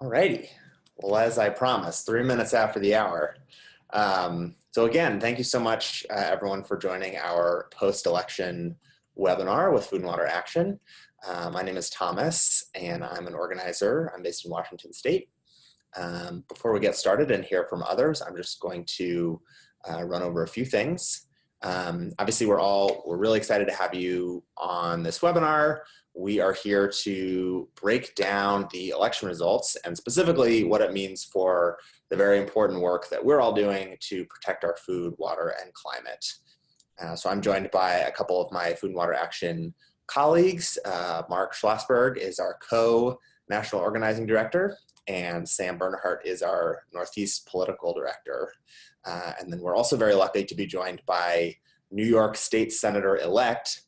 Alrighty. Well, as I promised, 3 minutes after the hour. So again, thank you so much, everyone, for joining our post-election webinar with Food and Water Action. My name is Thomas, and I'm an organizer. I'm based in Washington State. Before we get started and hear from others, I'm just going to run over a few things. Obviously, we're really excited to have you on this webinar. We are here to break down the election results and specifically what it means for the very important work that we're all doing to protect our food, water, and climate. So I'm joined by a couple of my Food and Water Action colleagues. Mark Schlossberg is our co-national organizing director, and Sam Bernhardt is our Northeast political director. And then we're also very lucky to be joined by New York State Senator-elect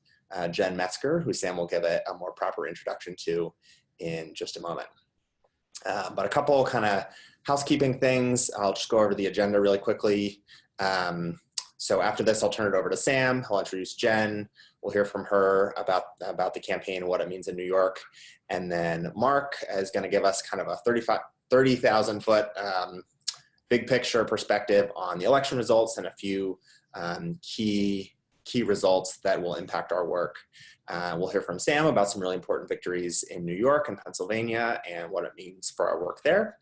Jen Metzger, who Sam will give a more proper introduction to in just a moment. But a couple kind of housekeeping things. I'll just go over the agenda really quickly. So after this, I'll turn it over to Sam. He'll introduce Jen. We'll hear from her about the campaign and what it means in New York. And then Mark is going to give us kind of a 30,000 foot big picture perspective on the election results and a few key results that will impact our work. We'll hear from Sam about some really important victories in New York and Pennsylvania and what it means for our work there.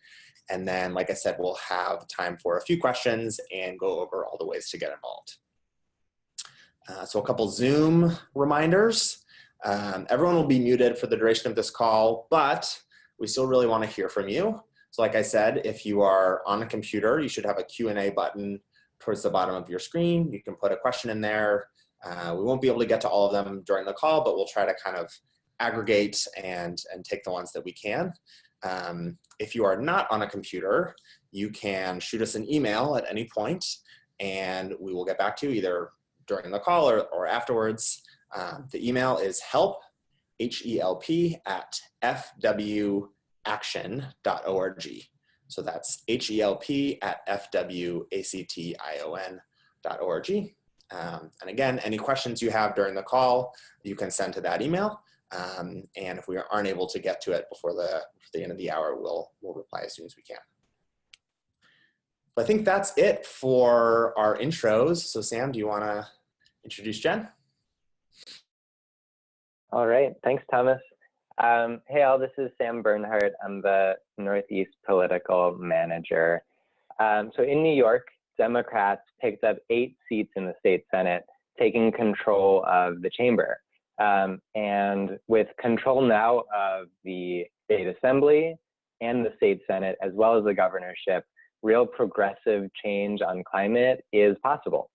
And then, like I said, we'll have time for a few questions and go over all the ways to get involved. So a couple Zoom reminders. Everyone will be muted for the duration of this call, but we still really want to hear from you. So like I said, if you are on a computer, you should have a Q&A button towards the bottom of your screen. You can put a question in there. We won't be able to get to all of them during the call, but we'll try to kind of aggregate and take the ones that we can. If you are not on a computer, you can shoot us an email at any point, and we will get back to you either during the call or afterwards. The email is help, H-E-L-P, at fwaction.org. So that's HELP at FWACTION.org. And again, any questions you have during the call, you can send to that email. And if we aren't able to get to it before the end of the hour, we'll reply as soon as we can. So I think that's it for our intros. So Sam, do you want to introduce Jen? All right, thanks, Thomas. Hey all, this is Sam Bernhardt. I'm the Northeast political manager. So in New York, Democrats picked up 8 seats in the state Senate, taking control of the chamber. And with control now of the state assembly and the state Senate, as well as the governorship, real progressive change on climate is possible.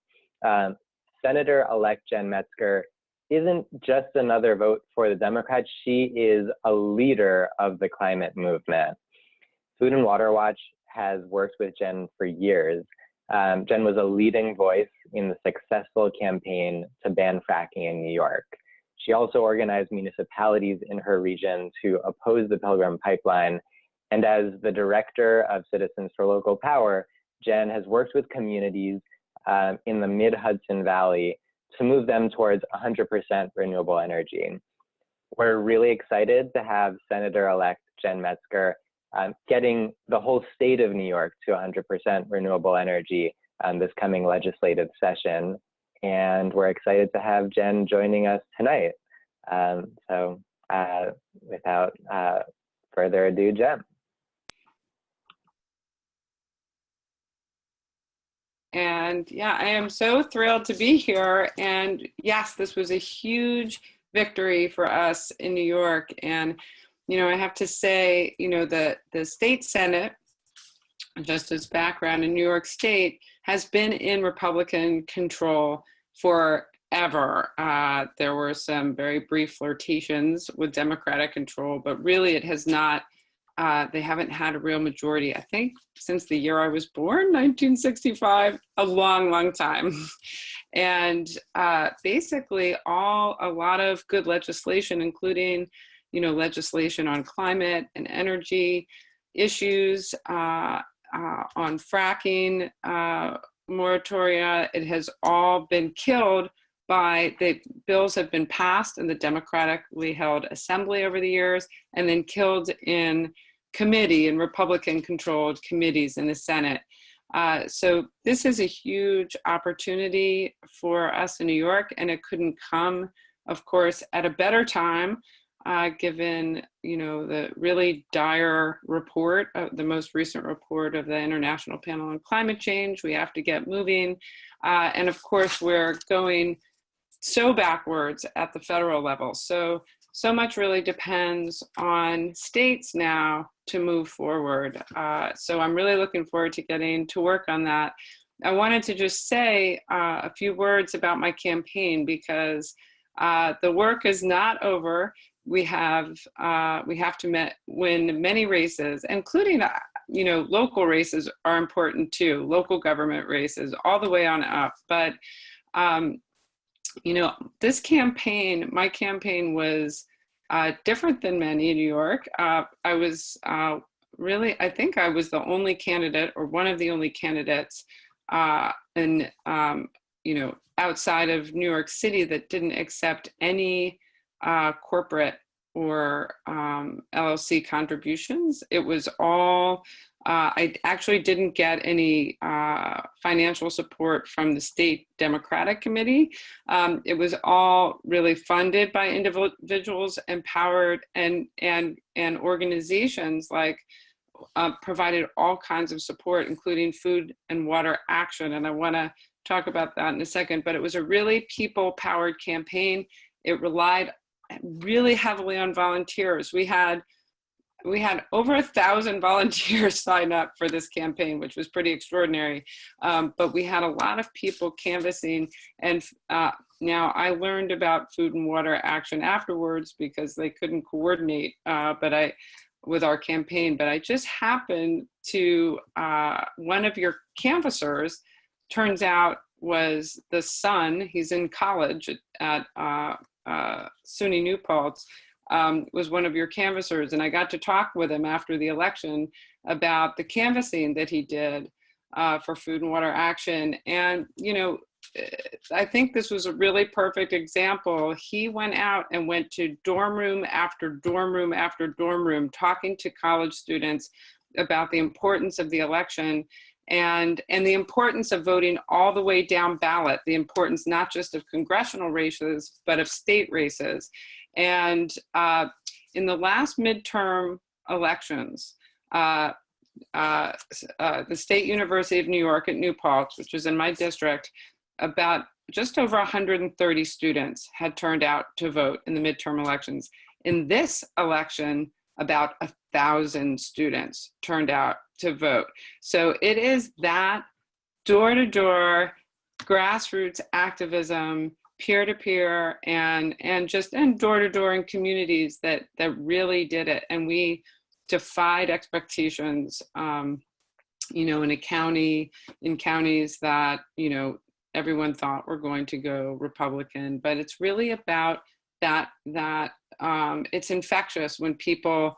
Senator-elect Jen Metzger isn't just another vote for the Democrats, she is a leader of the climate movement. Food and Water Watch has worked with Jen for years. Jen was a leading voice in the successful campaign to ban fracking in New York. She also organized municipalities in her region to oppose the Pilgrim Pipeline. And as the director of Citizens for Local Power, Jen has worked with communities in the mid-Hudson Valley to move them towards 100% renewable energy. We're really excited to have Senator-elect Jen Metzger getting the whole state of New York to 100% renewable energy this coming legislative session. And we're excited to have Jen joining us tonight. Without further ado, Jen. And yeah, I am so thrilled to be here. And yes, this was a huge victory for us in New York. And, you know, I have to say, you know, the state Senate, just as background in New York State, has been in Republican control forever. There were some very brief flirtations with Democratic control, but really it has not, they haven't had a real majority, I think, since the year I was born, 1965, a long, long time. And basically a lot of good legislation, including, you know, legislation on climate and energy issues, on fracking, moratoria, it has all been killed by the bills have been passed in the democratically held assembly over the years and then killed in committee and Republican-controlled committees in the Senate. So this is a huge opportunity for us in New York, and it couldn't come, of course, at a better time, given the really dire report, the most recent report of the International Panel on Climate Change. We have to get moving, and of course, we're going so backwards at the federal level. So much really depends on states now to move forward. So I'm really looking forward to getting to work on that. I wanted to just say a few words about my campaign, because the work is not over. We have to win many races, including local races are important too, local government races all the way on up. But this campaign, my campaign was different than many in New York. I was I think I was the only candidate, or one of the only candidates outside of New York City that didn't accept any corporate or LLC contributions. It was all, I actually didn't get any financial support from the state Democratic Committee. It was all really funded by individuals, empowered, and organizations like provided all kinds of support, including Food and Water Action. And I want to talk about that in a second, but it was a really people-powered campaign. It relied really heavily on volunteers. We had over 1,000 volunteers sign up for this campaign, which was pretty extraordinary. But we had a lot of people canvassing, and now I learned about Food and Water Action afterwards because they couldn't coordinate with our campaign. But I just happened to, one of your canvassers turns out was the son, he's in college at SUNY New Paltz, was one of your canvassers, and I got to talk with him after the election about the canvassing that he did for Food and Water Action. And I think this was a really perfect example. He went out and went to dorm room after dorm room after dorm room, talking to college students about the importance of the election and the importance of voting all the way down ballot, the importance not just of congressional races, but of state races. And in the last midterm elections, the State University of New York at New Paltz, which is in my district, about just over 130 students had turned out to vote in the midterm elections. In this election, about 1,000 students turned out to vote. So it is that door-to-door grassroots activism, peer-to-peer, and door-to-door in communities that really did it. And we defied expectations, in counties that, everyone thought were going to go Republican. But it's really about that it's infectious when people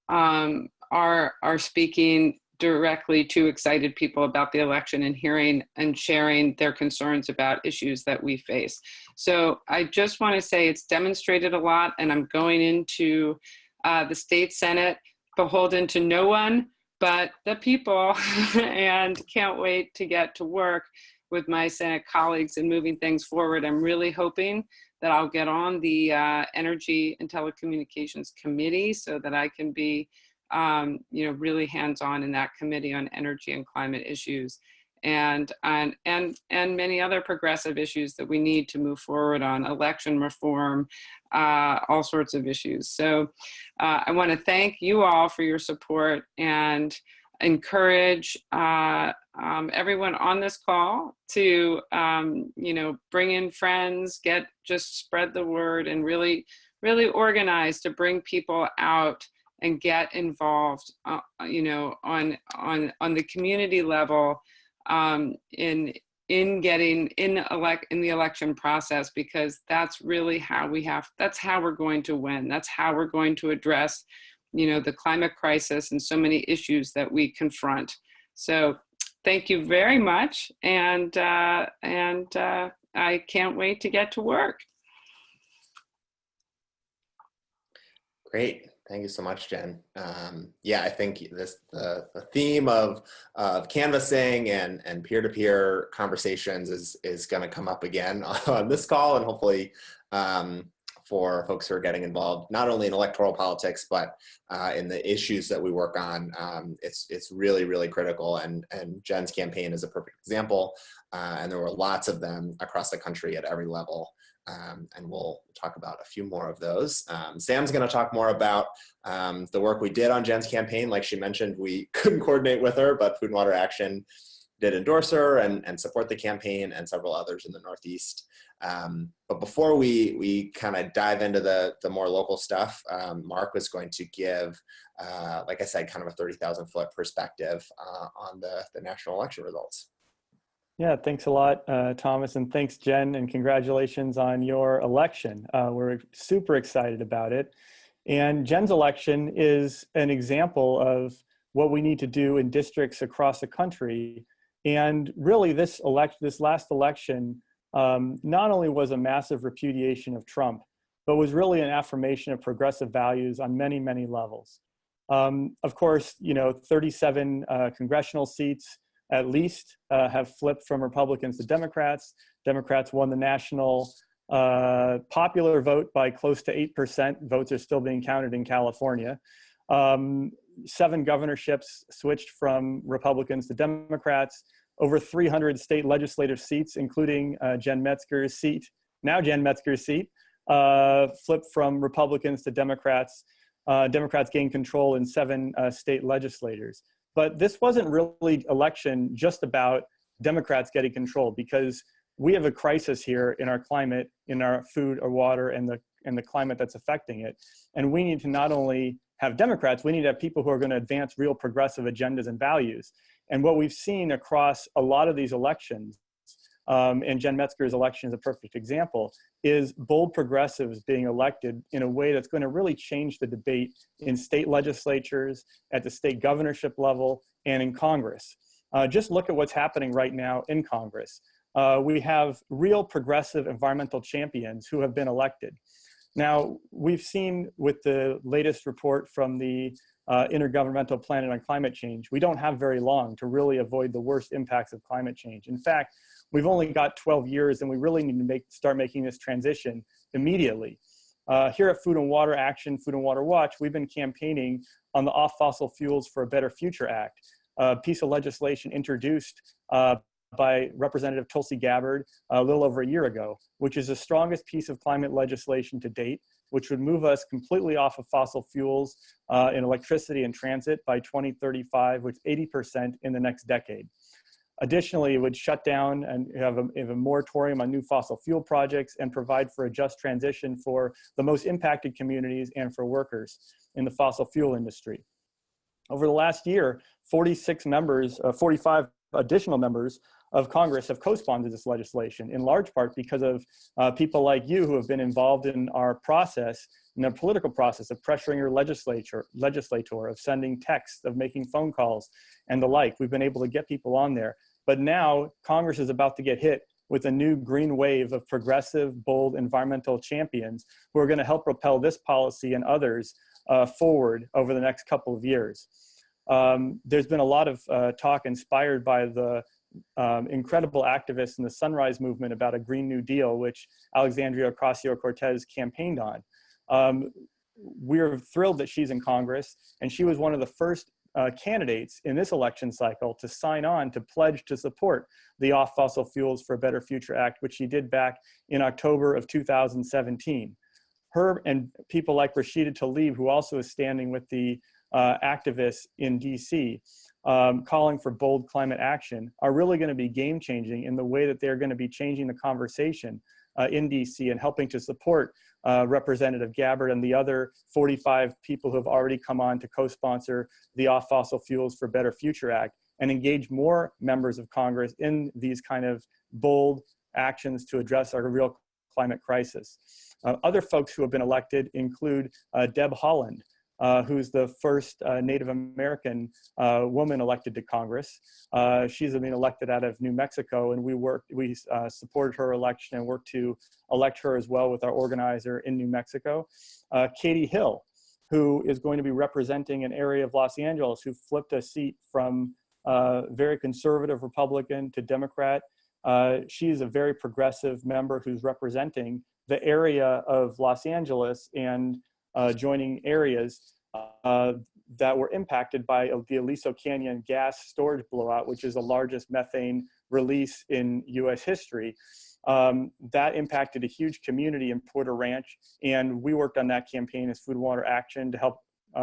are speaking directly to excited people about the election and hearing and sharing their concerns about issues that we face. So I just want to say it's demonstrated a lot, and I'm going into the state Senate beholden to no one but the people and can't wait to get to work with my Senate colleagues and moving things forward. I'm really hoping that I'll get on the Energy and Telecommunications Committee so that I can be really hands-on in that committee on energy and climate issues, and many other progressive issues that we need to move forward on, election reform, all sorts of issues. So I want to thank you all for your support and encourage everyone on this call to bring in friends, just spread the word, and really organize to bring people out and get involved, on the community level, in the election process, because that's really that's how we're going to win. That's how we're going to address, the climate crisis and so many issues that we confront. So thank you very much, and I can't wait to get to work. Great. Thank you so much, Jen. Yeah, I think the theme of canvassing and peer-to-peer conversations is going to come up again on this call, and hopefully for folks who are getting involved not only in electoral politics but in the issues that we work on. It's really, really critical, and Jen's campaign is a perfect example, and there were lots of them across the country at every level. And we'll talk about a few more of those. Sam's going to talk more about the work we did on Jen's campaign. Like she mentioned, we couldn't coordinate with her, but Food and Water Action did endorse her and support the campaign, and several others in the Northeast. But before we kind of dive into the more local stuff, Mark was going to give, like I said, kind of a 30,000-foot perspective on the national election results. Yeah, thanks a lot, Thomas, and thanks, Jen, and congratulations on your election. We're super excited about it. And Jen's election is an example of what we need to do in districts across the country. And really, this last election not only was a massive repudiation of Trump, but was really an affirmation of progressive values on many, many levels. Of course, 37 congressional seats at least have flipped from Republicans to Democrats. Democrats won the national popular vote by close to 8%. Votes are still being counted in California. 7 governorships switched from Republicans to Democrats. Over 300 state legislative seats, including Jen Metzger's seat, flipped from Republicans to Democrats. Democrats gained control in 7 state legislatures. But this wasn't really election just about Democrats getting control, because we have a crisis here in our climate, in our food or water, and the climate that's affecting it. And we need to not only have Democrats, we need to have people who are going to advance real progressive agendas and values. And what we've seen across a lot of these elections, and Jen Metzger's election is a perfect example, is bold progressives being elected in a way that's going to really change the debate in state legislatures, at the state governorship level, and in Congress. Just look at what's happening right now in Congress. We have real progressive environmental champions who have been elected. Now, we've seen with the latest report from the Intergovernmental Panel on Climate Change, we don't have very long to really avoid the worst impacts of climate change. In fact, we've only got 12 years, and we really need to start making this transition immediately. Here at Food and Water Action, Food and Water Watch, we've been campaigning on the Off Fossil Fuels for a Better Future Act, a piece of legislation introduced by Representative Tulsi Gabbard a little over a year ago, which is the strongest piece of climate legislation to date, which would move us completely off of fossil fuels in electricity and transit by 2035, with 80% in the next decade. Additionally, it would shut down and have a moratorium on new fossil fuel projects and provide for a just transition for the most impacted communities and for workers in the fossil fuel industry. Over the last year, 45 additional members of Congress have co-sponsored this legislation, in large part because of people like you who have been involved in our process, in the political process of pressuring your legislator, of sending texts, of making phone calls, and the like. We've been able to get people on there. But now Congress is about to get hit with a new green wave of progressive, bold environmental champions who are going to help propel this policy and others forward over the next couple of years. There's been a lot of talk inspired by the incredible activists in the Sunrise Movement about a Green New Deal, which Alexandria Ocasio-Cortez campaigned on. We're thrilled that she's in Congress, and she was one of the first candidates in this election cycle to sign on to pledge to support the Off Fossil Fuels for a Better Future Act, which she did back in October of 2017. Her and people like Rashida Tlaib, who also is standing with the activists in DC, calling for bold climate action, are really going to be game-changing in the way that they're going to be changing the conversation in DC and helping to support Representative Gabbard and the other 45 people who have already come on to co-sponsor the Off Fossil Fuels for Better Future Act and engage more members of Congress in these kind of bold actions to address our real climate crisis. Other folks who have been elected include Deb Haaland, who's the first Native American woman elected to Congress. She's been elected out of New Mexico, and we supported her election and worked to elect her as well with our organizer in New Mexico. Katie Hill, who is going to be representing an area of Los Angeles who flipped a seat from very conservative Republican to Democrat. She's a very progressive member who's representing the area of Los Angeles and joining areas that were impacted by the Aliso Canyon gas storage blowout, which is the largest methane release in US history. That impacted a huge community in Porter Ranch, and we worked on that campaign as Food and Water Action to help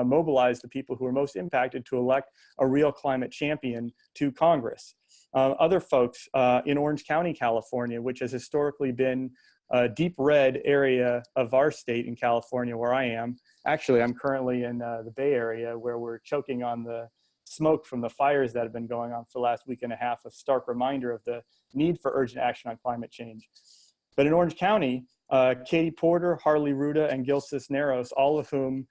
mobilize the people who are most impacted to elect a real climate champion to Congress. Other folks in Orange County, California, which has historically been a deep red area of our state in California, where I am. Actually, I'm currently in the Bay Area, where we're choking on the smoke from the fires that have been going on for the last week and a half, a stark reminder of the need for urgent action on climate change. But in Orange County, Katie Porter, Harley Ruda, and Gil Cisneros, all of whom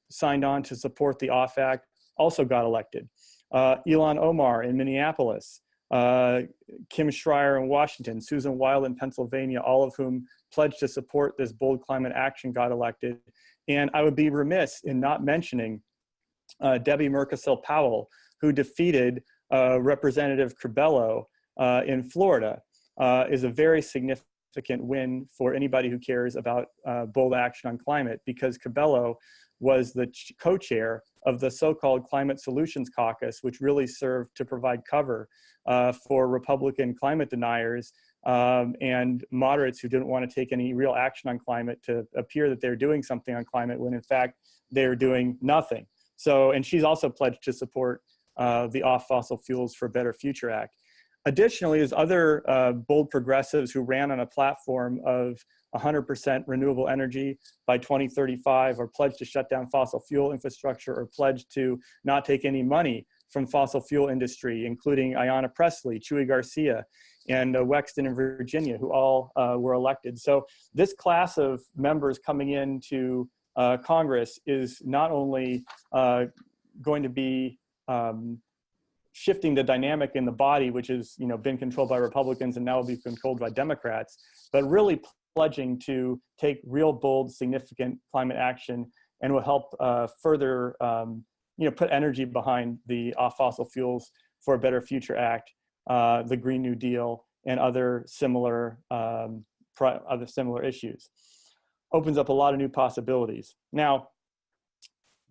signed on to support the OFF Act, also got elected. Ilhan Omar in Minneapolis, Kim Schreier in Washington, Susan Wild in Pennsylvania, all of whom pledged to support this bold climate action, got elected. And I would be remiss in not mentioning Debbie Murkisel-Powell, who defeated Representative Curbelo in Florida, is a very significant win for anybody who cares about bold action on climate, because Curbelo was the co-chair of the so-called Climate Solutions Caucus, which really served to provide cover for Republican climate deniers and moderates who didn't want to take any real action on climate to appear that they're doing something on climate when in fact they're doing nothing. So, and she's also pledged to support the Off Fossil Fuels for a Better Future Act. Additionally, there's other bold progressives who ran on a platform of 100% renewable energy by 2035, or pledged to shut down fossil fuel infrastructure, or pledged to not take any money from fossil fuel industry, including Ayanna Pressley, Chuy Garcia, and Wexton in Virginia, who all were elected. So this class of members coming into Congress is not only going to be shifting the dynamic in the body, which has been controlled by Republicans and now will be controlled by Democrats, but really pledging to take real, bold, significant climate action, and will help further put energy behind the Off Fossil Fuels for a Better Future Act, the Green New Deal, and other similar issues. Opens up a lot of new possibilities. Now,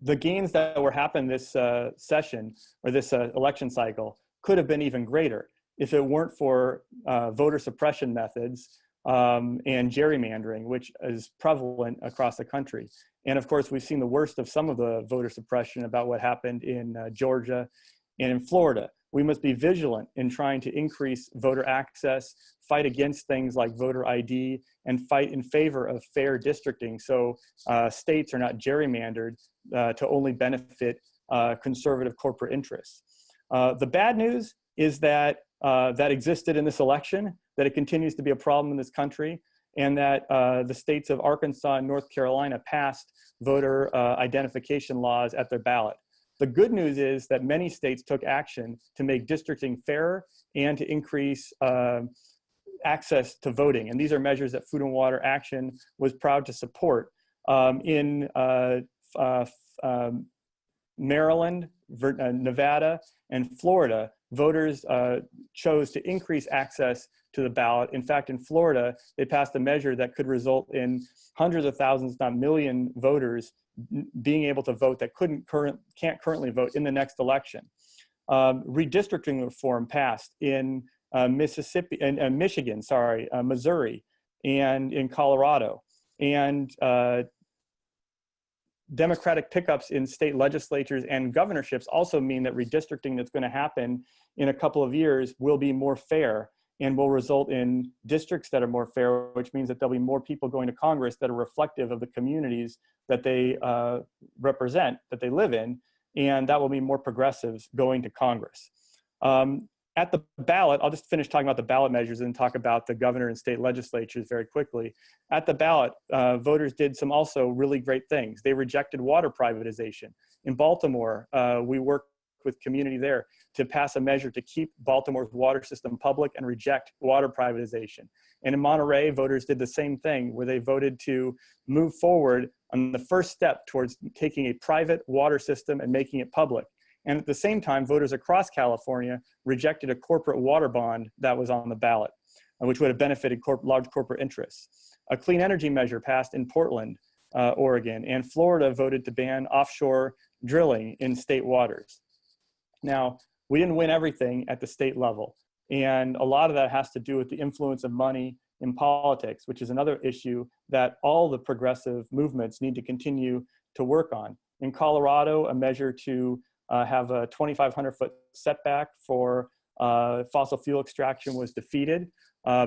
the gains that were happening this session, or this election cycle, could have been even greater if it weren't for voter suppression methods and gerrymandering, which is prevalent across the country. And of course, we've seen the worst of some of the voter suppression about what happened in Georgia and in Florida. We must be vigilant in trying to increase voter access, fight against things like voter ID, and fight in favor of fair districting, so states are not gerrymandered to only benefit conservative corporate interests. The bad news is that that existed in this election, that it continues to be a problem in this country, and that the states of Arkansas and North Carolina passed voter identification laws at their ballot. The good news is that many states took action to make districting fairer and to increase access to voting. And these are measures that Food and Water Action was proud to support. In Maryland, Nevada, and Florida, voters chose to increase access to the ballot. In fact, in Florida, they passed a measure that could result in hundreds of thousands, not million voters being able to vote that can't currently vote in the next election. Redistricting reform passed in Michigan, Missouri, and in Colorado. And Democratic pickups in state legislatures and governorships also mean that redistricting that's going to happen in a couple of years will be more fair and will result in districts that are more fair, which means that there'll be more people going to Congress that are reflective of the communities that they represent, that they live in, and that will mean more progressives going to Congress. At the ballot, I'll just finish talking about the ballot measures and talk about the governor and state legislatures very quickly. At the ballot, voters did some also really great things. They rejected water privatization. In Baltimore, we worked with community there to pass a measure to keep Baltimore's water system public and reject water privatization. And in Monterey, voters did the same thing, where they voted to move forward on the first step towards taking a private water system and making it public. And at the same time, voters across California rejected a corporate water bond that was on the ballot, which would have benefited large corporate interests. A clean energy measure passed in Portland, Oregon, and Florida voted to ban offshore drilling in state waters. Now, we didn't win everything at the state level, and a lot of that has to do with the influence of money in politics, which is another issue that all the progressive movements need to continue to work on. In Colorado, a measure to have a 2,500-foot setback for fossil fuel extraction was defeated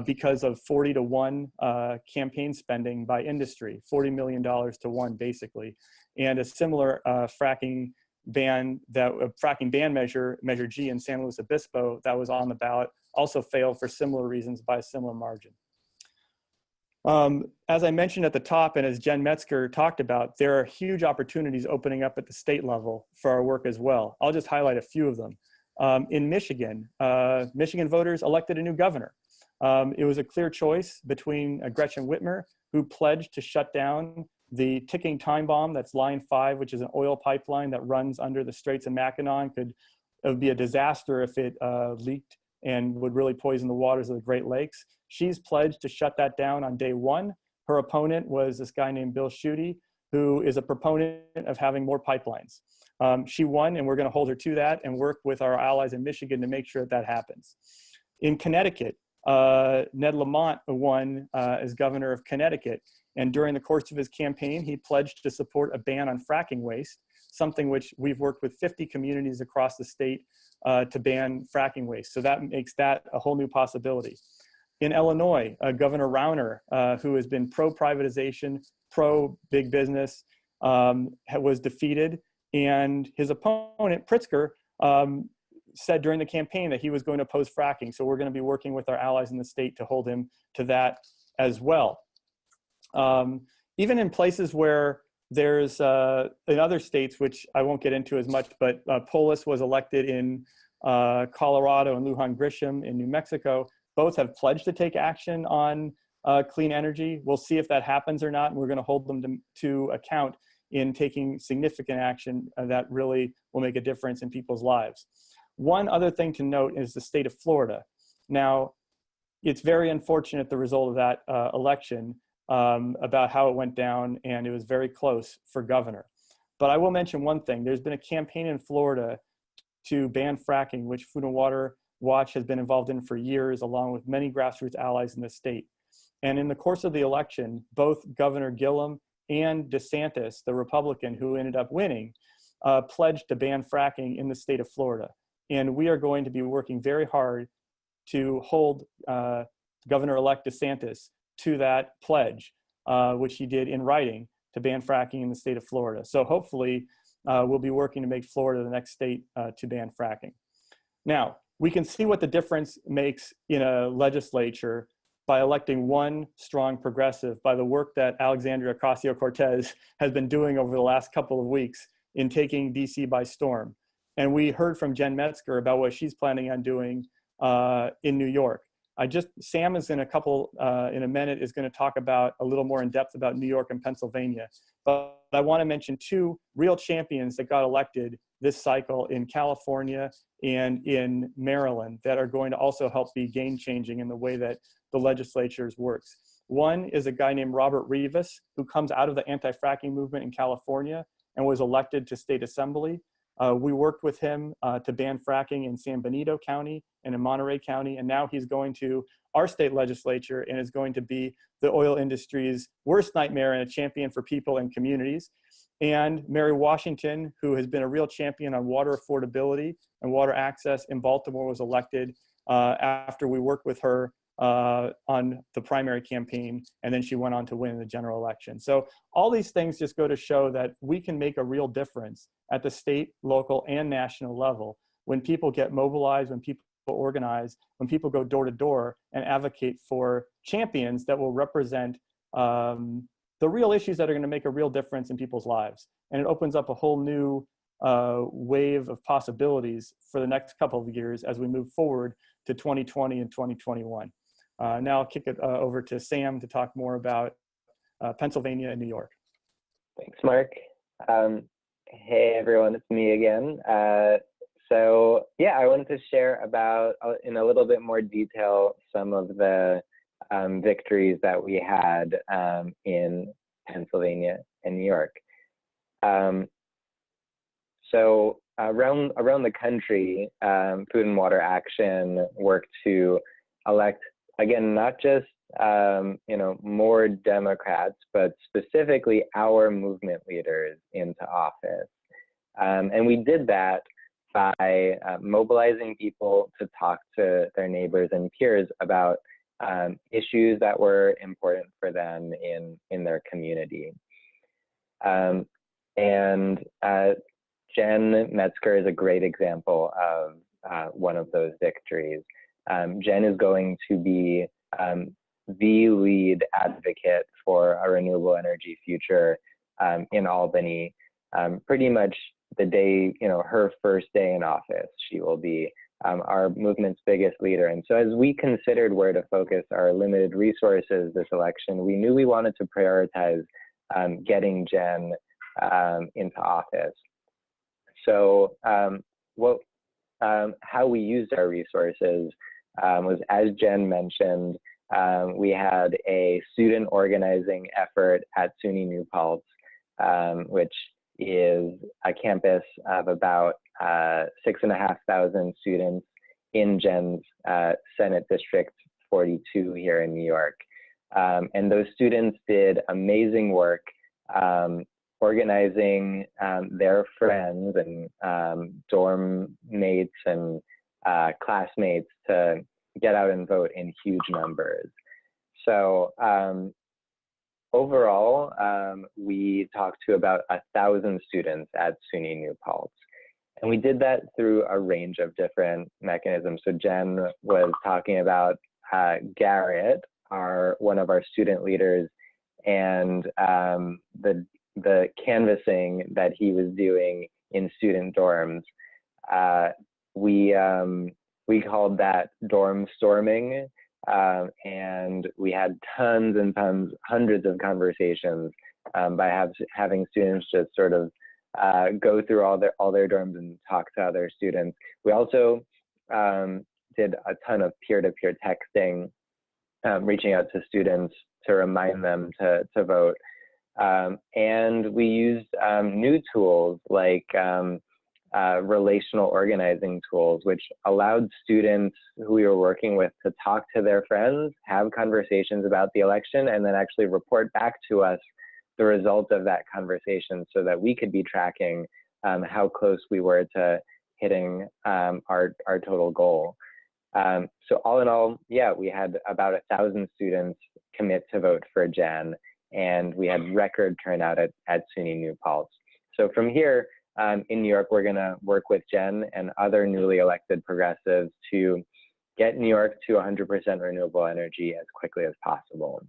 because of 40-to-1 campaign spending by industry, $40 million to one, basically. And a similar fracking ban measure, Measure G in San Luis Obispo, that was on the ballot, also failed for similar reasons by a similar margin. As I mentioned at the top, and as Jen Metzger talked about, there are huge opportunities opening up at the state level for our work as well. I'll just highlight a few of them. In Michigan, Michigan voters elected a new governor. It was a clear choice between Gretchen Whitmer, who pledged to shut down the ticking time bomb that's Line 5, which is an oil pipeline that runs under the Straits of Mackinac. It would be a disaster if it leaked and would really poison the waters of the Great Lakes. She's pledged to shut that down on day one. Her opponent was this guy named Bill Schuette, who is a proponent of having more pipelines. She won, and we're going to hold her to that and work with our allies in Michigan to make sure that that happens. In Connecticut, Ned Lamont won as governor of Connecticut, and during the course of his campaign, he pledged to support a ban on fracking waste, something which we've worked with 50 communities across the state to ban fracking waste. So that makes that a whole new possibility. In Illinois, Governor Rauner, who has been pro-privatization, pro-big business, was defeated, and his opponent, Pritzker, said during the campaign that he was going to oppose fracking. So we're going to be working with our allies in the state to hold him to that as well. Even in places where there's, in other states, which I won't get into as much, but Polis was elected in Colorado and Lujan Grisham in New Mexico. Both have pledged to take action on clean energy. We'll see if that happens or not, and we're going to hold them to account in taking significant action that really will make a difference in people's lives. One other thing to note is the state of Florida. Now, it's very unfortunate, the result of that election, about how it went down, and it was very close for governor. But I will mention one thing. There's been a campaign in Florida to ban fracking, which Food and Water Watch has been involved in for years, along with many grassroots allies in the state. And in the course of the election, both Governor Gillum and DeSantis, the Republican who ended up winning, pledged to ban fracking in the state of Florida. And we are going to be working very hard to hold Governor-elect DeSantis to that pledge, which he did in writing, to ban fracking in the state of Florida. So hopefully we'll be working to make Florida the next state to ban fracking. Now, we can see what the difference makes in a legislature by electing one strong progressive, by the work that Alexandria Ocasio-Cortez has been doing over the last couple of weeks in taking DC by storm. And we heard from Jen Metzger about what she's planning on doing in New York. Sam is in a minute is going to talk about a little more in depth about New York and Pennsylvania. But I want to mention two real champions that got elected this cycle in California and in Maryland that are going to also help be game-changing in the way that the legislature works. One is a guy named Robert Rivas, who comes out of the anti-fracking movement in California and was elected to state assembly. We worked with him to ban fracking in San Benito County and in Monterey County, and now he's going to our state legislature and is going to be the oil industry's worst nightmare and a champion for people and communities. And Mary Washington, who has been a real champion on water affordability and water access in Baltimore, was elected after we worked with her on the primary campaign, and then she went on to win the general election. So all these things just go to show that we can make a real difference at the state, local, and national level when people get mobilized, when people organize, when people go door to door and advocate for champions that will represent the real issues that are going to make a real difference in people's lives. And it opens up a whole new wave of possibilities for the next couple of years as we move forward to 2020 and 2021. Now I'll kick it over to Sam to talk more about Pennsylvania and New York. Thanks, Mark. Hey, everyone, it's me again. So yeah, I wanted to share about, in a little bit more detail, some of the victories that we had in Pennsylvania and New York. So around the country, Food and Water Action worked to elect, again, not just more Democrats, but specifically our movement leaders into office. And we did that by mobilizing people to talk to their neighbors and peers about issues that were important for them in their community. Jen Metzger is a great example of one of those victories. Jen is going to be the lead advocate for a renewable energy future in Albany. Pretty much the day, her first day in office, she will be our movement's biggest leader. And so as we considered where to focus our limited resources this election, we knew we wanted to prioritize getting Jen into office. So how we used our resources was, as Jen mentioned, we had a student organizing effort at SUNY New Paltz, which is a campus of about 6,500 students in Jen's Senate District 42 here in New York. And those students did amazing work organizing their friends and dorm mates and classmates to get out and vote in huge numbers. So overall, we talked to about 1,000 students at SUNY New Paltz. And we did that through a range of different mechanisms. So Jen was talking about Garrett, one of our student leaders, and the canvassing that he was doing in student dorms. We called that dorm storming, and we had tons and tons, hundreds of conversations by having students just sort of go through all their dorms and talk to other students. We also did a ton of peer-to-peer texting, reaching out to students to remind them to vote. And we used new tools like relational organizing tools, which allowed students who we were working with to talk to their friends, have conversations about the election, and then actually report back to us the result of that conversation so that we could be tracking how close we were to hitting our total goal. So all in all, yeah, we had about 1,000 students commit to vote for Jen, and we had record turnout at SUNY New Paltz. So from here in New York, we're gonna work with Jen and other newly elected progressives to get New York to 100% renewable energy as quickly as possible.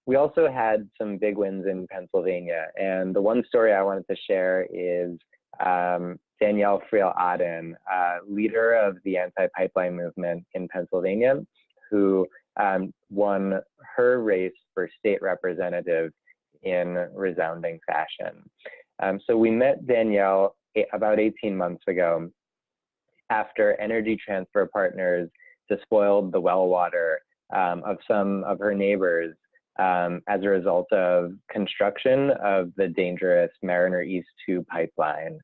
We also had some big wins in Pennsylvania, and the one story I wanted to share is Danielle Friel-Aden, leader of the anti-pipeline movement in Pennsylvania, who won her race for state representative in resounding fashion. So we met Danielle about 18 months ago after Energy Transfer Partners despoiled the well water of some of her neighbors as a result of construction of the dangerous Mariner East 2 pipeline.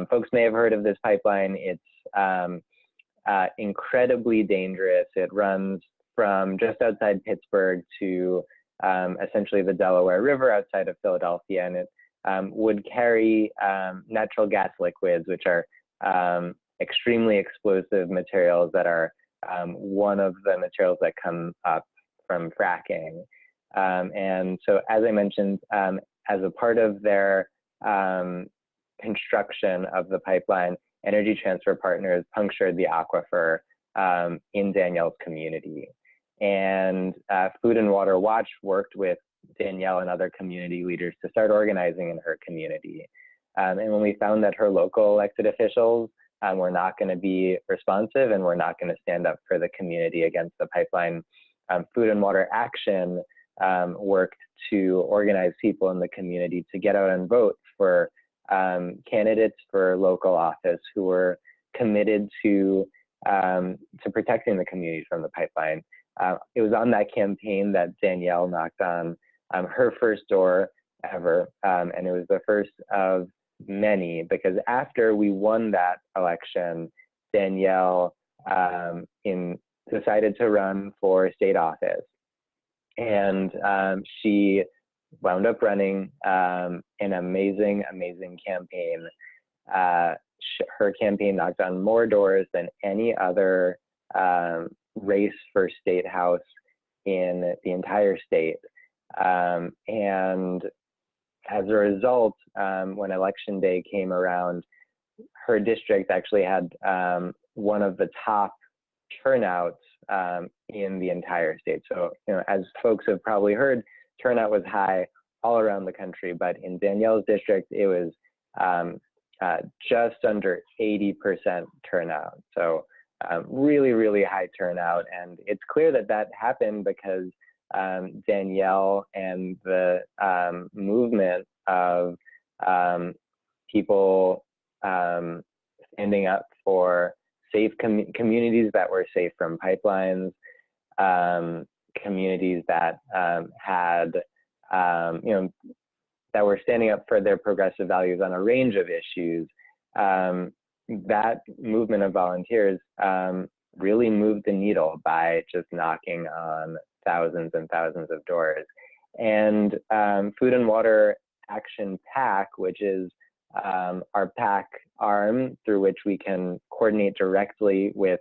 Folks may have heard of this pipeline. It's incredibly dangerous. It runs from just outside Pittsburgh to essentially the Delaware River outside of Philadelphia, and it would carry natural gas liquids, which are extremely explosive materials that are one of the materials that come up from fracking. And so, as I mentioned, as a part of their construction of the pipeline, Energy Transfer Partners punctured the aquifer in Danielle's community. And Food and Water Watch worked with Danielle and other community leaders to start organizing in her community. And when we found that her local elected officials were not going to be responsive and were not going to stand up for the community against the pipeline, Food and Water Action worked to organize people in the community to get out and vote for candidates for local office who were committed to protecting the community from the pipeline. It was on that campaign that Danielle knocked on her first door ever, and it was the first of many, because after we won that election, Danielle decided to run for state office, and she wound up running an amazing campaign. Her campaign knocked on more doors than any other race for state house in the entire state. And as a result, when election day came around, her district actually had one of the top turnouts in the entire state. So, as folks have probably heard, turnout was high all around the country, but in Danielle's district, it was just under 80% turnout. So really high turnout. And it's clear that that happened because Danielle and the movement of people standing up for safe communities that were safe from pipelines, communities that had, that were standing up for their progressive values on a range of issues. That movement of volunteers really moved the needle by just knocking on thousands and thousands of doors. And Food and Water Action PAC, which is our PAC arm through which we can coordinate directly with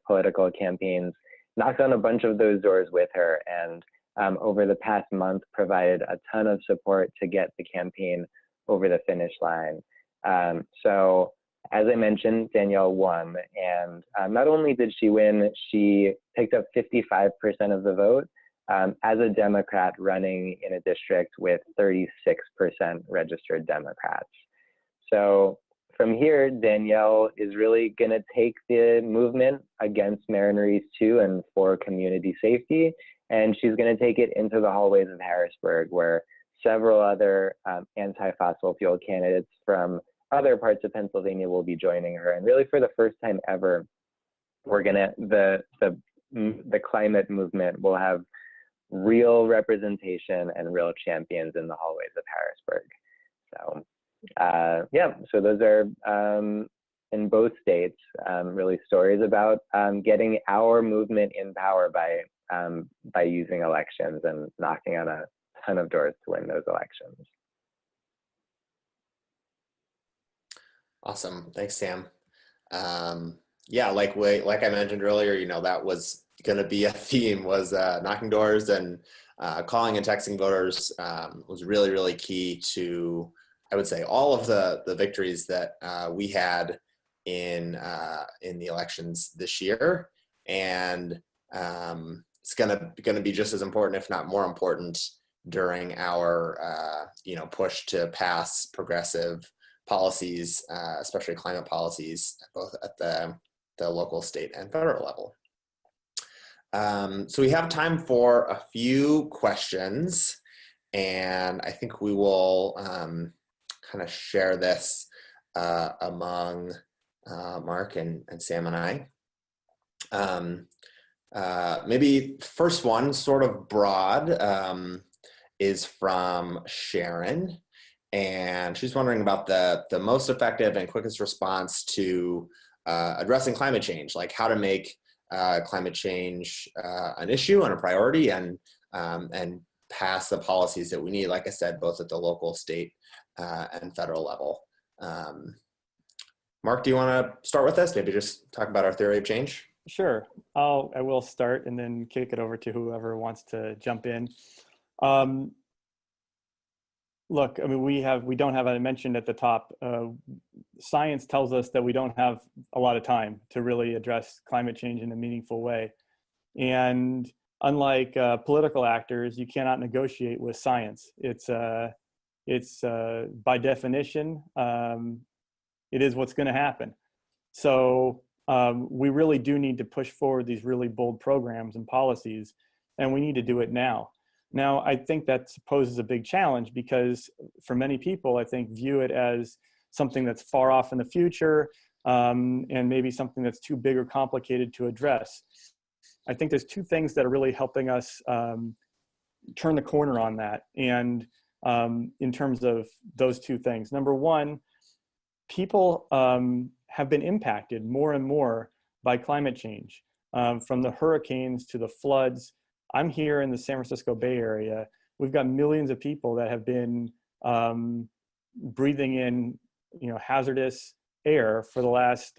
political campaigns, knocked on a bunch of those doors with her, and over the past month provided a ton of support to get the campaign over the finish line. So as I mentioned, Danielle won, and not only did she win, she picked up 55% of the vote as a Democrat running in a district with 36% registered Democrats. So from here, Danielle is really going to take the movement against Mariner East 2 and for community safety, and she's going to take it into the hallways of Harrisburg, where several other anti-fossil fuel candidates from other parts of Pennsylvania will be joining her. And really, for the first time ever, we're gonna the climate movement will have real representation and real champions in the hallways of Harrisburg. So yeah, so those are in both states really stories about getting our movement in power by using elections and knocking on a ton of doors to win those elections. Awesome. Thanks, Sam. Yeah, like I mentioned earlier, that was going to be a theme, was knocking doors and calling and texting voters was really key to, I would say, all of the victories that we had in the elections this year. And it's going to be just as important, if not more important, during our push to pass progressive policies, especially climate policies, both at the local, state, and federal level. So we have time for a few questions, and I think we will kind of share this among Mark and Sam and I. Maybe first one, sort of broad, is from Sharon. And she's wondering about the most effective and quickest response to addressing climate change, like how to make climate change an issue and a priority, and pass the policies that we need, like I said, both at the local, state, and federal level. Mark, do you want to start with this? Maybe just talk about our theory of change? Sure. I will start and then kick it over to whoever wants to jump in. Look, I mean, we don't have, I mentioned at the top, science tells us that we don't have a lot of time to really address climate change in a meaningful way. And unlike political actors, you cannot negotiate with science. It's by definition, it is what's going to happen. So we really do need to push forward these really bold programs and policies. and we need to do it now. Now, I think that poses a big challenge because for many people, I think, view it as something that's far off in the future, and maybe something that's too big or complicated to address. I think there's two things that are really helping us turn the corner on that. And in terms of those two things, number one, people have been impacted more and more by climate change, from the hurricanes to the floods. I'm here in the San Francisco Bay Area. We've got millions of people that have been breathing in, hazardous air for the last,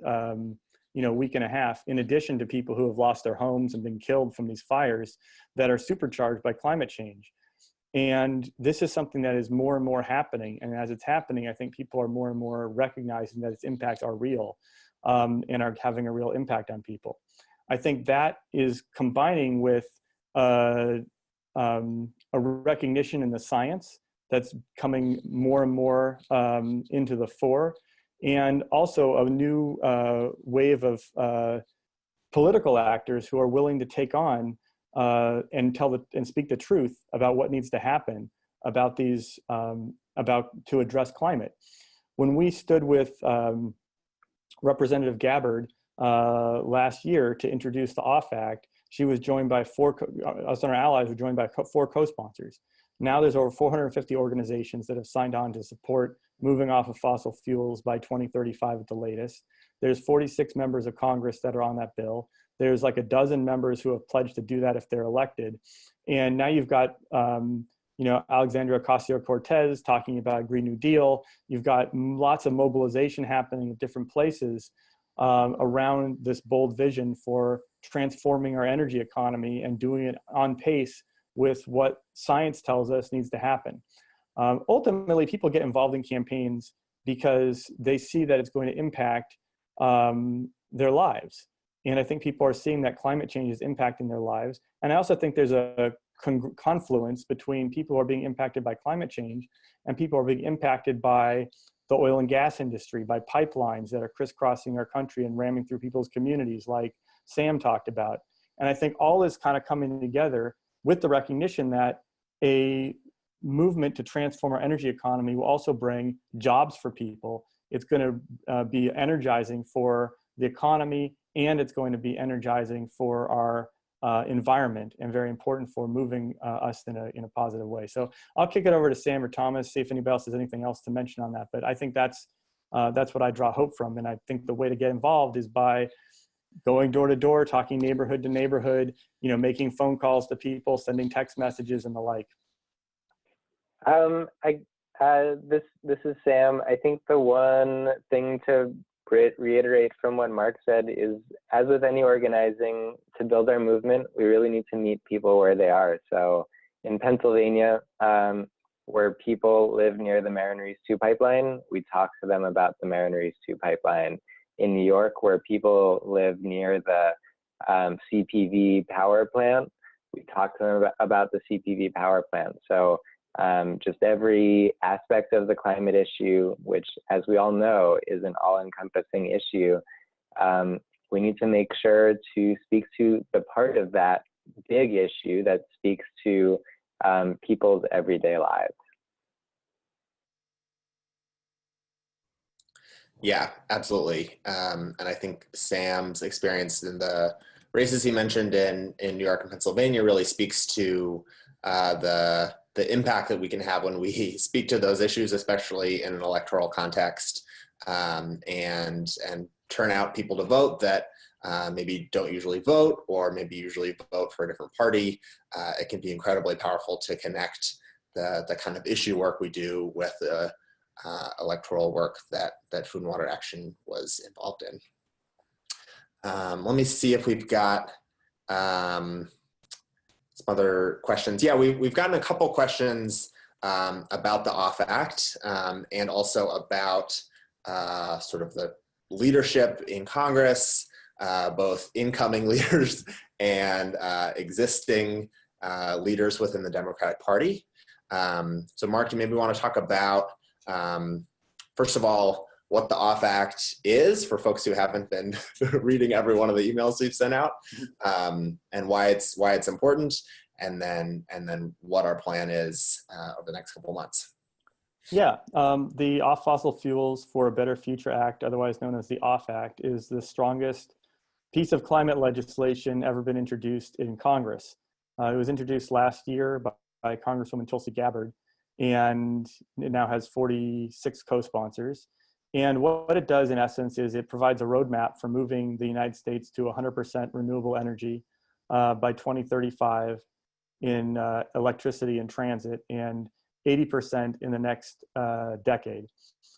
week and a half, in addition to people who have lost their homes and been killed from these fires that are supercharged by climate change. And this is something that is more and more happening. And as it's happening, I think people are more and more recognizing that its impacts are real, and are having a real impact on people. I think that is combining with a recognition in the science that's coming more and more into the fore, and also a new wave of political actors who are willing to take on and speak the truth about what needs to happen about these to address climate. When we stood with Representative Gabbard last year to introduce the OFF Act, she was joined by us and our allies were joined by 4 co-sponsors. Now there's over 450 organizations that have signed on to support moving off of fossil fuels by 2035 at the latest. There's 46 members of Congress that are on that bill. There's like a dozen members who have pledged to do that if they're elected. And now you've got, Alexandria Ocasio-Cortez talking about a Green New Deal. You've got lots of mobilization happening at different places around this bold vision for transforming our energy economy and doing it on pace with what science tells us needs to happen. Ultimately, people get involved in campaigns because they see that it's going to impact their lives. And I think people are seeing that climate change is impacting their lives. And I also think there's a confluence between people who are being impacted by climate change and people who are being impacted by the oil and gas industry, by pipelines that are crisscrossing our country and ramming through people's communities like Sam talked about. And I think all is kind of coming together with the recognition that a movement to transform our energy economy will also bring jobs for people. It's going to be energizing for the economy, and it's going to be energizing for our environment, and very important for moving us in a positive way. So I'll kick it over to Sam or Thomas, see if anybody else has anything else to mention on that. But I think that's what I draw hope from. And I think the way to get involved is by going door to door, talking neighborhood to neighborhood, making phone calls to people, sending text messages and the like. This is Sam. I think the one thing to reiterate from what Mark said is, as with any organizing, to build our movement, we really need to meet people where they are. So in Pennsylvania, where people live near the Mariner East 2 pipeline, we talk to them about the Mariner East 2 pipeline. In New York, where people live near the CPV power plant, we talk to them about the CPV power plant. So just every aspect of the climate issue, which, as we all know, is an all-encompassing issue, we need to make sure to speak to the part of that big issue that speaks to people's everyday lives. Yeah, absolutely. And I think Sam's experience in the races he mentioned in New York and Pennsylvania really speaks to the impact that we can have when we speak to those issues, especially in an electoral context, and turn out people to vote that maybe don't usually vote, or maybe usually vote for a different party. It can be incredibly powerful to connect the kind of issue work we do with the electoral work that Food and Water Action was involved in. Let me see if we've got some other questions. Yeah, we've gotten a couple questions about the OFF Act, and also about sort of the leadership in Congress, both incoming leaders and existing leaders within the Democratic Party. So Mark, you maybe want to talk about, first of all, what the OFF Act is for folks who haven't been reading every one of the emails we've sent out, and why it's important, and then what our plan is over the next couple of months. Yeah, the Off Fossil Fuels for a Better Future Act, otherwise known as the OFF Act, is the strongest piece of climate legislation ever been introduced in Congress. It was introduced last year by Congresswoman Tulsi Gabbard, and it now has 46 co-sponsors. And what it does in essence is it provides a roadmap for moving the United States to 100% renewable energy by 2035 in electricity and transit, and 80% in the next decade.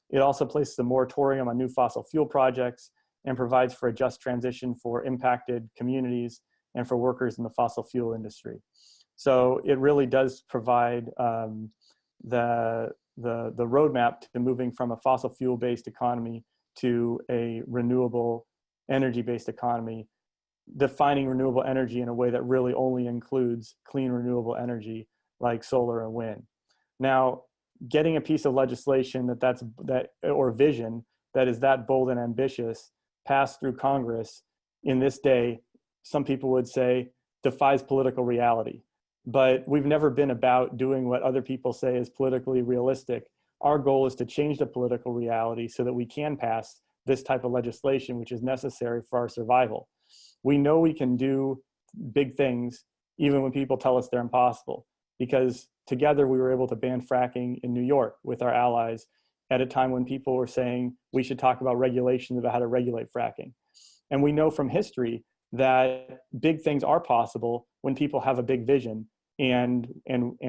It also places a moratorium on new fossil fuel projects and provides for a just transition for impacted communities and for workers in the fossil fuel industry. So it really does provide the roadmap to moving from a fossil fuel-based economy to a renewable energy-based economy, defining renewable energy in a way that really only includes clean renewable energy like solar and wind. Now, getting a piece of legislation or vision that is that bold and ambitious passed through Congress in this day, some people would say, defies political reality. But we've never been about doing what other people say is politically realistic. Our goal is to change the political reality so that we can pass this type of legislation, which is necessary for our survival. We know we can do big things even when people tell us they're impossible, because together we were able to ban fracking in New York with our allies at a time when people were saying we should talk about regulations about how to regulate fracking. And we know from history that big things are possible when people have a big vision and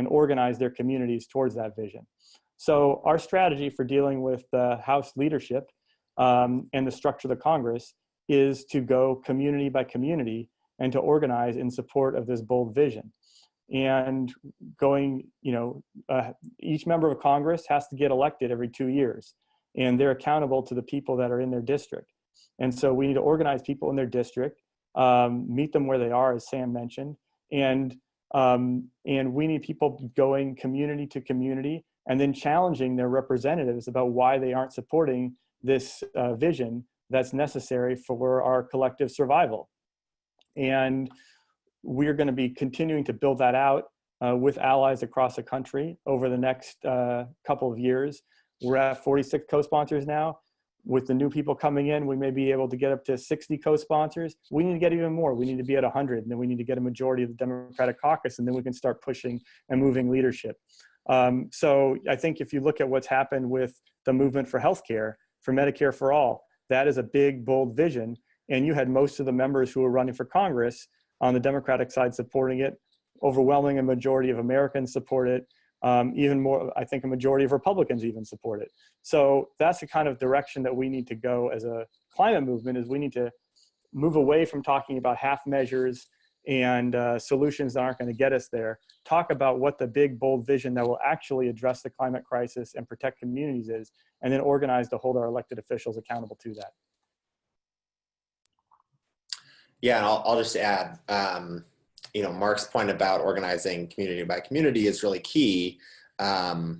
organize their communities towards that vision. So our strategy for dealing with the House leadership and the structure of the Congress is to go community by community and to organize in support of this bold vision. And going, each member of Congress has to get elected every 2 years, and they're accountable to the people that are in their district. And so we need to organize people in their district, meet them where they are, as Sam mentioned, and we need people going community to community and then challenging their representatives about why they aren't supporting this vision that's necessary for our collective survival. And we're going to be continuing to build that out with allies across the country over the next couple of years. We're at 46 co-sponsors now. With the new people coming in, we may be able to get up to 60 co-sponsors. We need to get even more. We need to be at 100, and then we need to get a majority of the Democratic caucus, and then we can start pushing and moving leadership. So I think if you look at what's happened with the movement for healthcare, for Medicare for all, that is a big, bold vision. And you had most of the members who were running for Congress on the Democratic side supporting it. Overwhelming a majority of Americans support it. Even more, I think a majority of Republicans even support it. So that's the kind of direction that we need to go as a climate movement, is we need to move away from talking about half measures and solutions that aren't going to get us there. Talk about what the big, bold vision that will actually address the climate crisis and protect communities is, and then organize to hold our elected officials accountable to that. Yeah, and I'll just add, Mark's point about organizing community by community is really key. I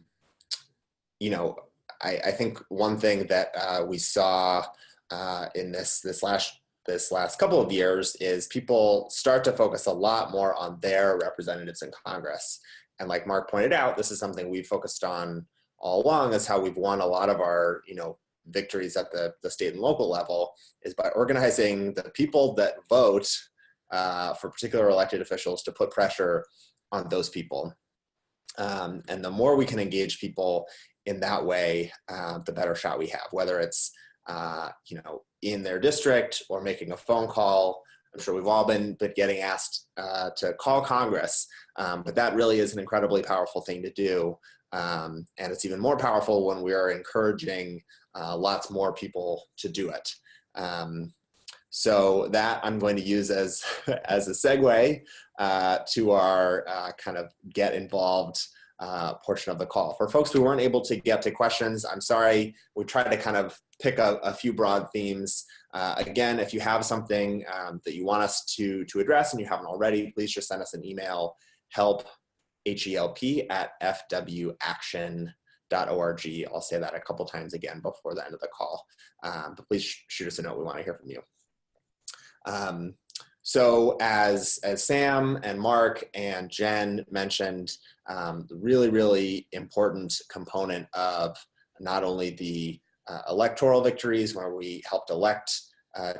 think one thing that we saw in this last couple of years is people start to focus a lot more on their representatives in Congress. And like Mark pointed out, this is something we've focused on all along, is how we've won a lot of our, victories at the state and local level, is by organizing the people that vote for particular elected officials to put pressure on those people. And the more we can engage people in that way, the better shot we have, whether it's, in their district or making a phone call. I'm sure we've all been getting asked to call Congress, but that really is an incredibly powerful thing to do. And it's even more powerful when we are encouraging lots more people to do it. So that I'm going to use as a segue to our kind of get involved portion of the call. For folks who weren't able to get to questions, I'm sorry. We tried to kind of pick a few broad themes. Again, if you have something that you want us to address and you haven't already, please just send us an email, help@fwaction.org. I'll say that a couple times again before the end of the call. But please shoot us a note. We want to hear from you. So as Sam and Mark and Jen mentioned, the really important component of not only the electoral victories where we helped elect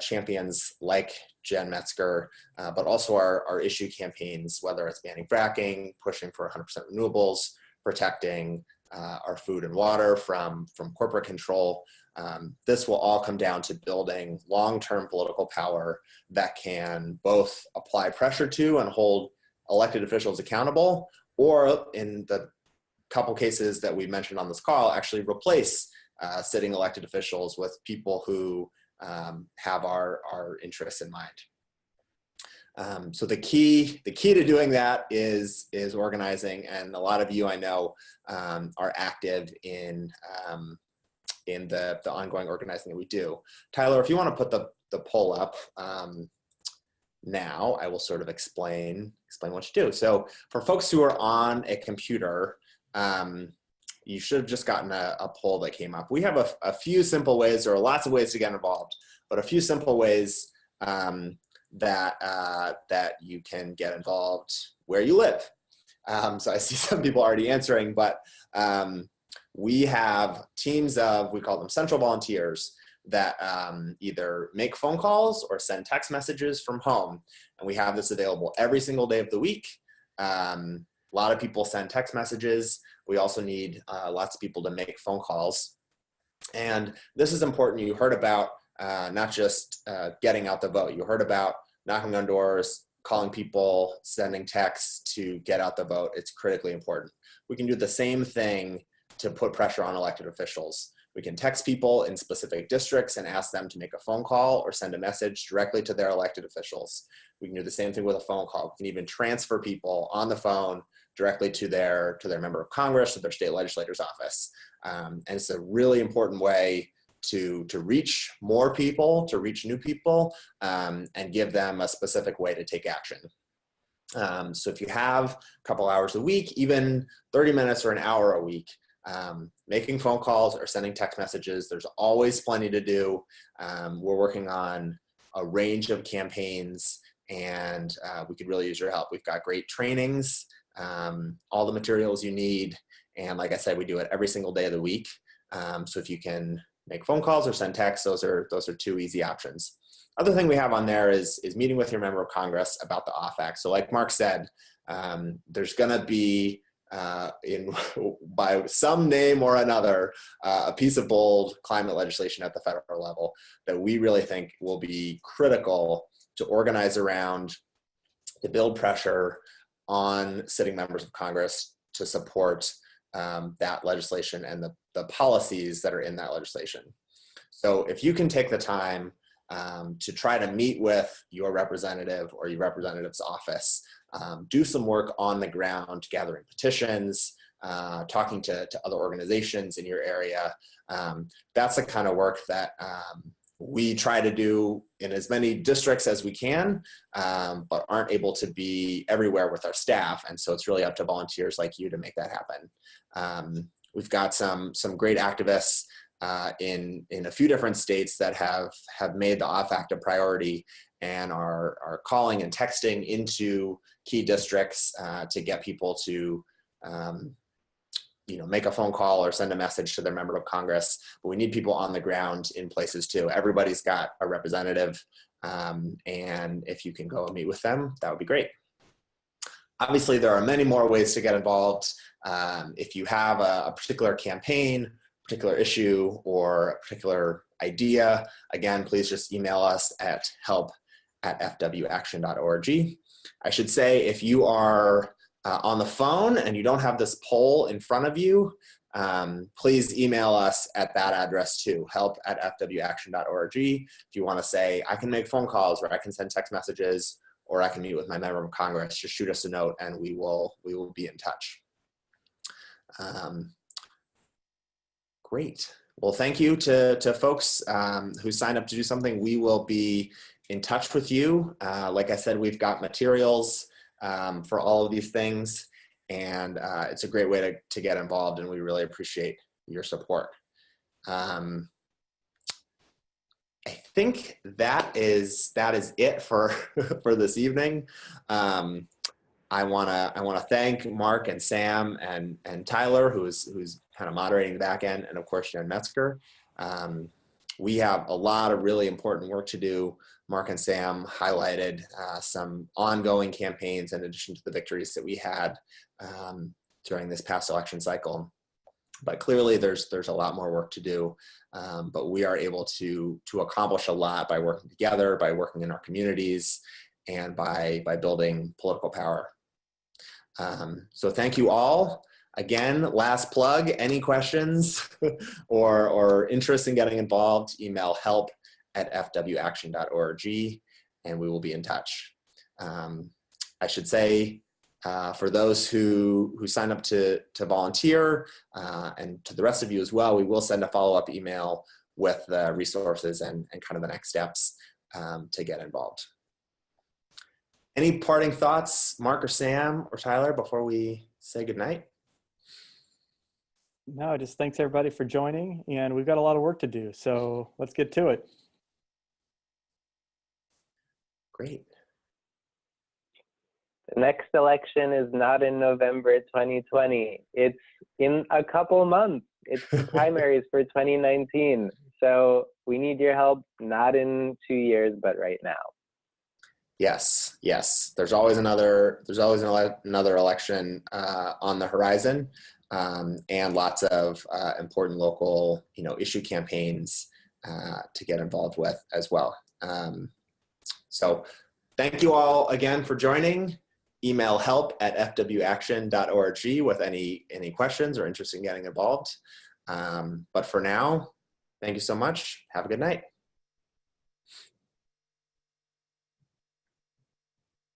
champions like Jen Metzger, but also our issue campaigns, whether it's banning fracking, pushing for 100% renewables, protecting our food and water from corporate control. This will all come down to building long-term political power that can both apply pressure to and hold elected officials accountable, or in the couple cases that we mentioned on this call, actually replace sitting elected officials with people who have our interests in mind. So the key to doing that is organizing, and a lot of you I know are active in the ongoing organizing that we do. Tyler, if you want to put the poll up now, I will sort of explain what you do. So for folks who are on a computer, you should have just gotten a poll that came up. We have a few simple ways. There are lots of ways to get involved, but a few simple ways that you can get involved where you live. So I see some people already answering, but we have teams of, we call them central volunteers, that either make phone calls or send text messages from home. And we have this available every single day of the week. A lot of people send text messages. We also need lots of people to make phone calls. And this is important. You heard about not just getting out the vote. You heard about knocking on doors, calling people, sending texts to get out the vote. It's critically important. We can do the same thing to put pressure on elected officials. We can text people in specific districts and ask them to make a phone call or send a message directly to their elected officials. We can do the same thing with a phone call. We can even transfer people on the phone directly to their member of Congress or their state legislator's office. And it's a really important way to reach more people, to reach new people, and give them a specific way to take action. So if you have a couple hours a week, even 30 minutes or an hour a week, making phone calls or sending text messages, there's always plenty to do. We're working on a range of campaigns, and we could really use your help. We've got great trainings, all the materials you need, and like I said, we do it every single day of the week. So if you can make phone calls or send texts, those are two easy options. Other thing we have on there is meeting with your member of Congress about the OFAC. So like Mark said, there's gonna be by some name or another, a piece of bold climate legislation at the federal level that we really think will be critical to organize around, to build pressure on sitting members of Congress to support that legislation and the policies that are in that legislation. So if you can take the time to try to meet with your representative or your representative's office, do some work on the ground, gathering petitions, talking to other organizations in your area. That's the kind of work that we try to do in as many districts as we can, but aren't able to be everywhere with our staff. And so it's really up to volunteers like you to make that happen. We've got some great activists in a few different states that have made the OFAC a priority and are calling and texting into key districts to get people to make a phone call or send a message to their member of Congress. But we need people on the ground in places too. Everybody's got a representative, and if you can go and meet with them, that would be great. Obviously, there are many more ways to get involved. If you have a particular campaign, particular issue, or a particular idea, again, please just email us at help@fwaction.org. I should say, if you are on the phone and you don't have this poll in front of you, please email us at that address too, help@fwaction.org. If you want to say, I can make phone calls, or I can send text messages, or I can meet with my member of Congress, just shoot us a note and we will be in touch. Great. Well, thank you to folks who signed up to do something. We will be in touch with you. Like I said, we've got materials for all of these things, and it's a great way to get involved, and we really appreciate your support. I think that is it for for this evening. I wanna thank Mark and Sam and Tyler, who's kind of moderating the back end, and of course Jen Metzger. We have a lot of really important work to do. Mark and Sam highlighted some ongoing campaigns in addition to the victories that we had during this past election cycle. But clearly there's a lot more work to do. But we are able to accomplish a lot by working together, by working in our communities, and by building political power. So thank you all. Again, last plug, any questions or interest in getting involved, email help@fwaction.org, and we will be in touch. I should say, for those who sign up to volunteer, and to the rest of you as well, we will send a follow-up email with the resources and kind of the next steps to get involved. Any parting thoughts, Mark or Sam or Tyler, before we say goodnight? No, just thanks everybody for joining, and we've got a lot of work to do, so let's get to it. Great. The next election is not in November 2020. It's in a couple months. It's the primaries for 2019. So we need your help, not in 2 years, but right now. Yes, yes. There's always another election on the horizon, and lots of important local, issue campaigns to get involved with as well. So thank you all again for joining. Email help@fwaction.org with any questions or interest in getting involved. But for now, thank you so much. Have a good night.